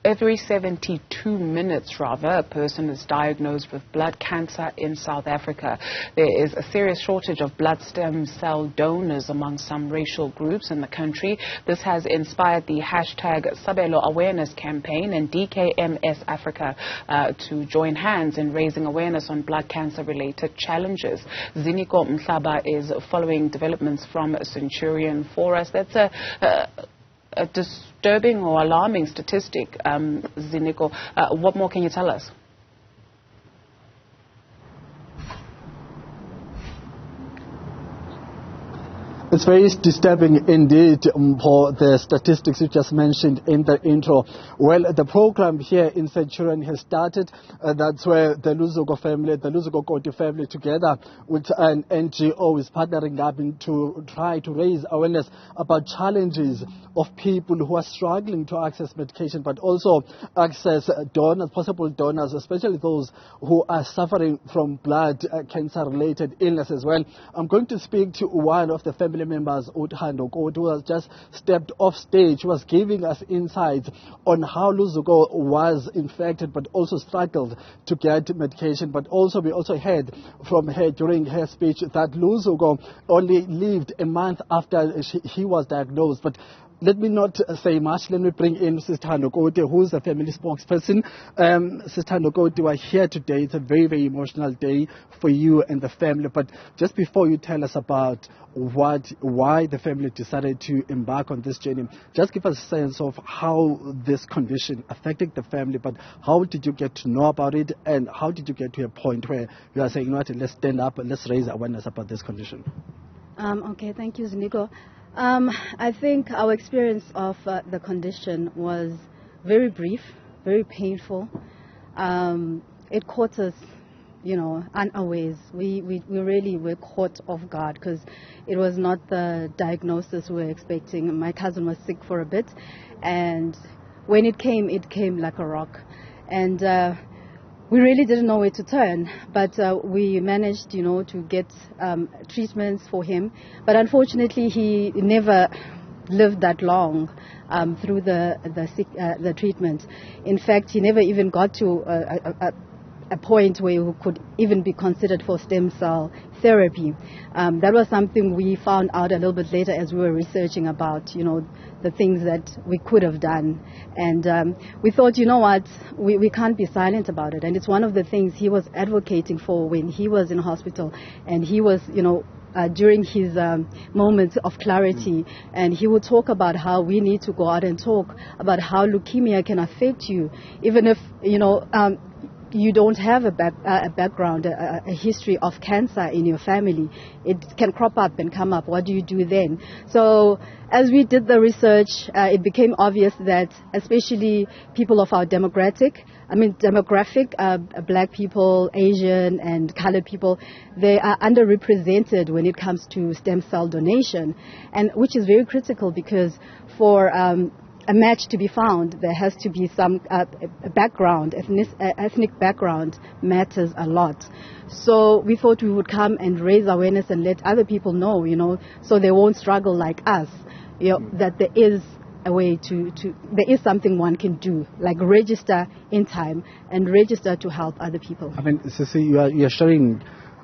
every 72 minutes, a person is diagnosed with blood cancer in South Africa. There is a serious shortage of blood stem cell donors among some racial groups in the country. This has inspired the HASHTAG Sabelo awareness campaign and DKMS Africa to join hands in raising awareness on blood cancer-related challenges. Ziniko Mhlaba is following developments from Centurion for us. That's a disturbing or alarming statistic, Ziniko. What more can you tell us? It's very disturbing indeed for the statistics you just mentioned in the intro. Well, the program here in Centurion has started. That's where the Newzroom family, the Newzroom family, together with an NGO, is partnering up to try to raise awareness about challenges of people who are struggling to access medication, but also access donors, possible donors, especially those who are suffering from blood cancer-related illness as well. I'm going to speak to one of the family members, who has just stepped off stage, who was giving us insights on how Newzroom was infected but also struggled to get medication. But also we also heard from her during her speech that Newzroom only lived a month after he was diagnosed. But let me not say much. Let me bring in Sister Nokoti, who is the family spokesperson. Sister Nokoti, we are here today. It's a very, very emotional day for you and the family. But just before you tell us about why the family decided to embark on this journey, just give us a sense of how this condition affected the family. But how did you get to know about it, and how did you get to a point where you are saying, you know what, let's stand up and let's raise awareness about this condition? Okay, thank you, Ziniko. I think our experience of the condition was very brief, very painful. It caught us, unawares. We really were caught off guard because it was not the diagnosis we were expecting. My cousin was sick for a bit, and when it came like a rock. And we really didn't know where to turn, but we managed, to get treatments for him. But unfortunately, he never lived that long through the treatment. In fact, he never even got to a point where he could even be considered for stem cell therapy. That was something we found out a little bit later as we were researching about, the things that we could have done. And we thought, we can't be silent about it. And it's one of the things he was advocating for when he was in hospital, and he was, during his moments of clarity, and he would talk about how we need to go out and talk about how leukemia can affect you, even if, you don't have a background, a history of cancer in your family. It can crop up and come up. What do you do then? So as we did the research, it became obvious that especially people of our demographic, black people, Asian and colored people, they are underrepresented when it comes to stem cell donation, and which is very critical because for a match to be found, there has to be some background, ethnic background matters a lot. So we thought we would come and raise awareness and let other people know, so they won't struggle like us, that there is a way there is something one can do, like register in time and register to help other people. Sissy, you're sharing.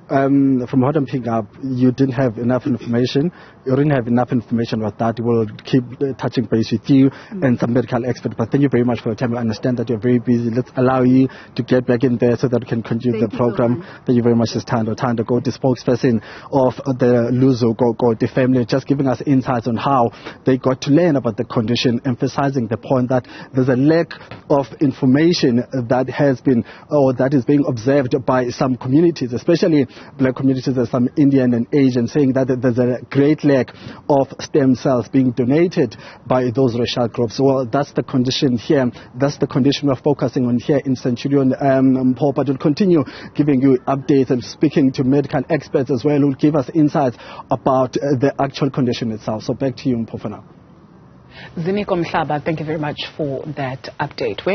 From what I'm picking up, you didn't have enough information. You didn't have enough information about that. We'll keep touching base with you and some medical experts. But thank you very much for your time. I understand that you're very busy. Let's allow you to get back in there so that we can continue the program. Thank you very much, Ms. Thando Go, the spokesperson of the Newzroom family, just giving us insights on how they got to learn about the condition, emphasizing the point that there's a lack of information that has been, or that is being observed by some communities, especially black communities and some Indian and Asian, saying that there's a great lack of stem cells being donated by those racial groups. Well, that's the condition here. That's the condition we're focusing on here in Centurion. But we'll continue giving you updates and speaking to medical experts as well, who will give us insights about the actual condition itself. So back to you, Mpho, for now. Ziniko Mhlaba, thank you very much for that update.